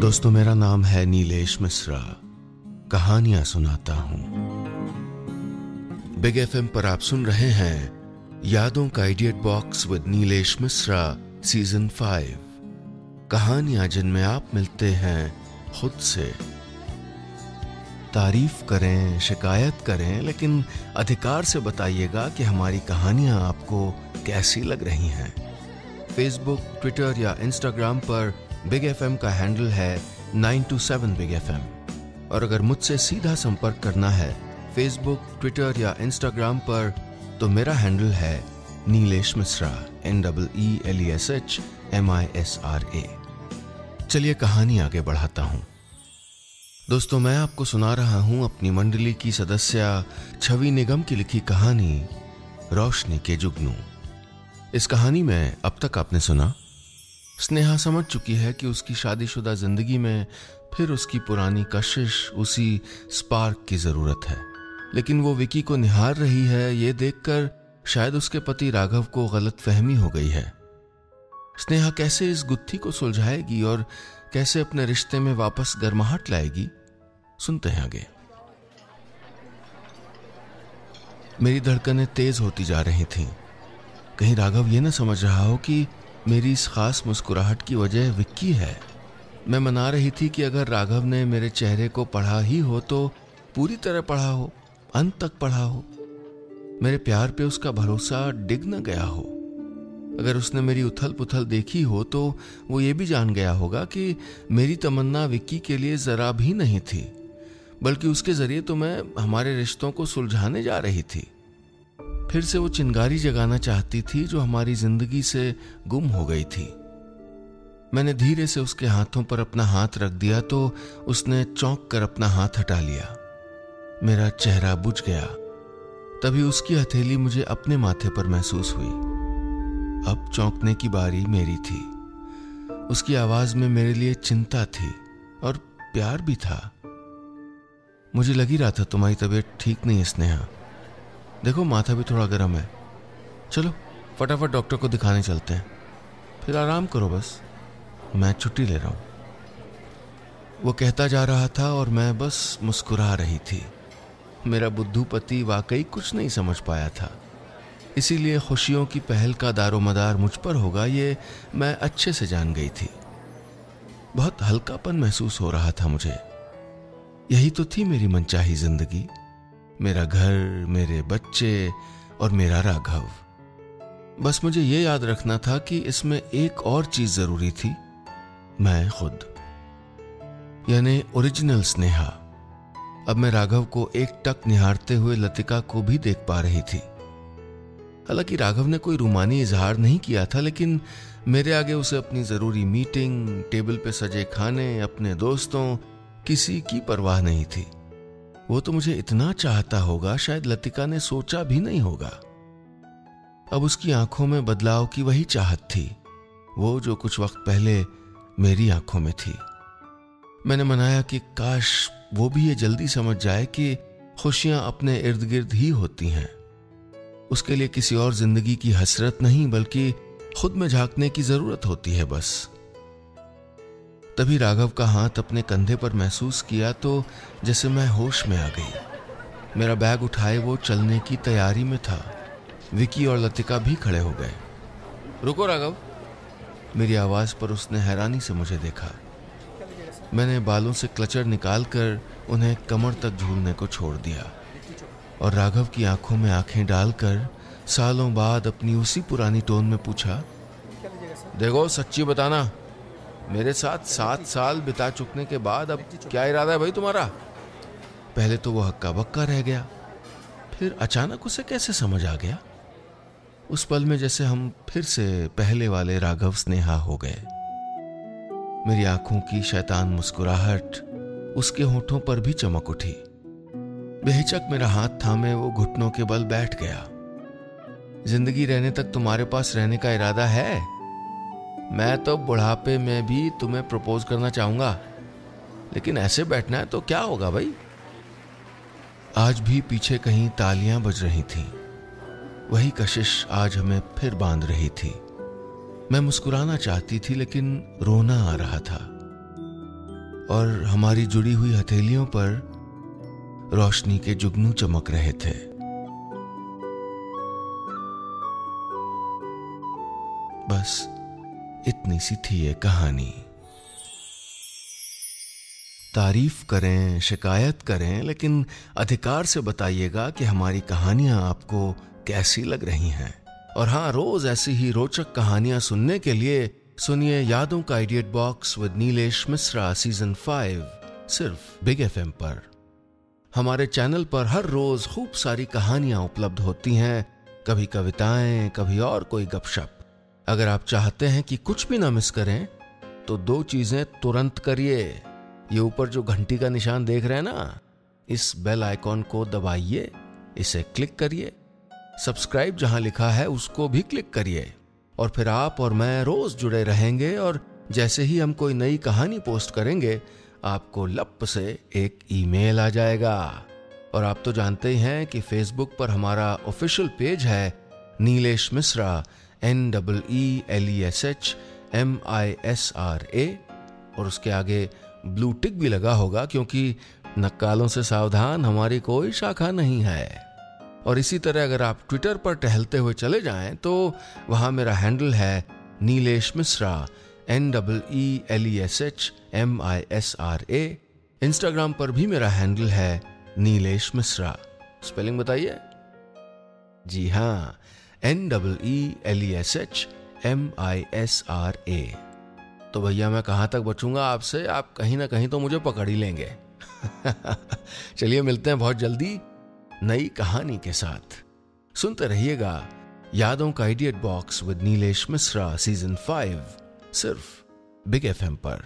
दोस्तों, मेरा नाम है नीलेश मिश्रा। कहानियां सुनाता हूं। बिग एफएम पर आप सुन रहे हैं यादों का idiot box with Nilesh Mishra season 5। कहानियां जिनमें आप मिलते हैं खुद से। तारीफ करें, शिकायत करें, लेकिन अधिकार से बताइएगा कि हमारी कहानियां आपको कैसी लग रही हैं। फेसबुक, ट्विटर या इंस्टाग्राम पर बिग एफएम का हैंडल है 927 बिग एफएम। और अगर मुझसे सीधा संपर्क करना है फेसबुक, ट्विटर या इंस्टाग्राम पर, तो मेरा हैंडल है नीलेश मिश्रा, NEELESHMISRA। चलिए कहानी आगे बढ़ाता हूं। दोस्तों, मैं आपको सुना रहा हूं अपनी मंडली की सदस्य छवि निगम की लिखी कहानी रोशनी के जुगनू। इस कहानी में अब तक आपने सुना, स्नेहा समझ चुकी है कि उसकी शादीशुदा जिंदगी में फिर उसकी पुरानी कशिश, उसी स्पार्क की जरूरत है। लेकिन वो विकी को निहार रही है, ये देखकर शायद उसके पति राघव को गलतफहमी हो गई है। स्नेहा कैसे इस गुत्थी को सुलझाएगी और कैसे अपने रिश्ते में वापस गर्माहट लाएगी, सुनते हैं आगे। मेरी धड़कनें तेज होती जा रही थीं। कहीं राघव ये न समझ रहा हो कि मेरी इस खास मुस्कुराहट की वजह विक्की है। मैं मना रही थी कि अगर राघव ने मेरे चेहरे को पढ़ा ही हो तो पूरी तरह पढ़ा हो, अंत तक पढ़ा हो, मेरे प्यार पे उसका भरोसा डिग न गया हो। अगर उसने मेरी उथल पुथल देखी हो तो वो ये भी जान गया होगा कि मेरी तमन्ना विक्की के लिए जरा भी नहीं थी, बल्कि उसके जरिए तो मैं हमारे रिश्तों को सुलझाने जा रही थी। फिर से वो चिंगारी जगाना चाहती थी जो हमारी जिंदगी से गुम हो गई थी। मैंने धीरे से उसके हाथों पर अपना हाथ रख दिया तो उसने चौंक कर अपना हाथ हटा लिया। मेरा चेहरा बुझ गया। तभी उसकी हथेली मुझे अपने माथे पर महसूस हुई। अब चौंकने की बारी मेरी थी। उसकी आवाज में मेरे लिए चिंता थी और प्यार भी था। मुझे लग ही रहा था तुम्हारी तबीयत ठीक नहीं है स्नेहा। देखो, माथा भी थोड़ा गर्म है। चलो फटाफट डॉक्टर को दिखाने चलते हैं, फिर आराम करो, बस मैं छुट्टी ले रहा हूं। वो कहता जा रहा था और मैं बस मुस्कुरा रही थी। मेरा बुद्धू पति वाकई कुछ नहीं समझ पाया था, इसीलिए खुशियों की पहल का दारोमदार मुझ पर होगा ये मैं अच्छे से जान गई थी। बहुत हल्कापन महसूस हो रहा था मुझे। यही तो थी मेरी मनचाही जिंदगी, मेरा घर, मेरे बच्चे और मेरा राघव। बस मुझे ये याद रखना था कि इसमें एक और चीज जरूरी थी, मैं खुद, यानी ओरिजिनल स्नेहा। अब मैं राघव को एकटक निहारते हुए लतिका को भी देख पा रही थी। हालांकि राघव ने कोई रूमानी इजहार नहीं किया था, लेकिन मेरे आगे उसे अपनी जरूरी मीटिंग, टेबल पे सजे खाने, अपने दोस्तों, किसी की परवाह नहीं थी। वो तो मुझे इतना चाहता होगा शायद लतिका ने सोचा भी नहीं होगा। अब उसकी आंखों में बदलाव की वही चाहत थी, वो जो कुछ वक्त पहले मेरी आंखों में थी। मैंने मनाया कि काश वो भी ये जल्दी समझ जाए कि खुशियां अपने इर्द गिर्द ही होती हैं। उसके लिए किसी और जिंदगी की हसरत नहीं, बल्कि खुद में झांकने की जरूरत होती है बस। तभी राघव का हाथ अपने कंधे पर महसूस किया तो जैसे मैं होश में आ गई। मेरा बैग उठाए वो चलने की तैयारी में था। विकी और लतिका भी खड़े हो गए। रुको राघव, मेरी आवाज पर उसने हैरानी से मुझे देखा। मैंने बालों से क्लचर निकालकर उन्हें कमर तक झूलने को छोड़ दिया और राघव की आंखों में आंखें डालकर सालों बाद अपनी उसी पुरानी टोन में पूछा, देखो सच्ची बताना, मेरे साथ 7 साल बिता चुकने के बाद अब क्या इरादा है भाई तुम्हारा? पहले तो वो हक्का बक्का रह गया, फिर अचानक उसे कैसे समझ आ गया। उस पल में जैसे हम फिर से पहले वाले राघव स्नेहा हो गए। मेरी आंखों की शैतान मुस्कुराहट उसके होठों पर भी चमक उठी। बेहिचक मेरा हाथ थामे वो घुटनों के बल बैठ गया। जिंदगी रहने तक तुम्हारे पास रहने का इरादा है? मैं तो बुढ़ापे में भी तुम्हें प्रपोज करना चाहूंगा, लेकिन ऐसे बैठना है तो क्या होगा भाई? आज भी पीछे कहीं तालियां बज रही थीं। वही कशिश आज हमें फिर बांध रही थी। मैं मुस्कुराना चाहती थी लेकिन रोना आ रहा था। और हमारी जुड़ी हुई हथेलियों पर रोशनी के जुगनू चमक रहे थे। बस इतनी सी थी ये कहानी। तारीफ करें, शिकायत करें, लेकिन अधिकार से बताइएगा कि हमारी कहानियां आपको कैसी लग रही हैं। और हाँ, रोज ऐसी ही रोचक कहानियां सुनने के लिए सुनिए यादों का idiot box with Nilesh Mishra season 5 सिर्फ बिग एफएम पर। हमारे चैनल पर हर रोज खूब सारी कहानियां उपलब्ध होती हैं, कभी कविताएं, कभी और कोई गपशप। अगर आप चाहते हैं कि कुछ भी ना मिस करें तो 2 चीजें तुरंत करिए। ये ऊपर जो घंटी का निशान देख रहे हैं ना, इस बेल आइकॉन को दबाइए, इसे क्लिक करिए। सब्सक्राइब जहां लिखा है उसको भी क्लिक करिए, और फिर आप और मैं रोज जुड़े रहेंगे। और जैसे ही हम कोई नई कहानी पोस्ट करेंगे, आपको लप से एक ईमेल आ जाएगा। और आप तो जानते ही हैं कि फेसबुक पर हमारा ऑफिशियल पेज है नीलेश मिश्रा, NEELESHMISRA, और उसके आगे ब्लू टिक भी लगा होगा, क्योंकि नक्कालों से सावधान हमारी कोई शाखा नहीं है। और इसी तरह अगर आप ट्विटर पर टहलते हुए चले जाएं तो वहां मेरा हैंडल है नीलेश मिश्रा, NEELESHMISRA। इंस्टाग्राम पर भी मेरा हैंडल है नीलेश मिश्रा। स्पेलिंग बताइए। जी हाँ, NEELESHMISRA। तो भैया मैं कहां तक बचूंगा आपसे, आप कहीं ना कहीं तो मुझे पकड़ ही लेंगे। चलिए मिलते हैं बहुत जल्दी नई कहानी के साथ। सुनते रहिएगा यादों का idiot box with Nilesh Mishra season 5 सिर्फ बिग एफएम पर।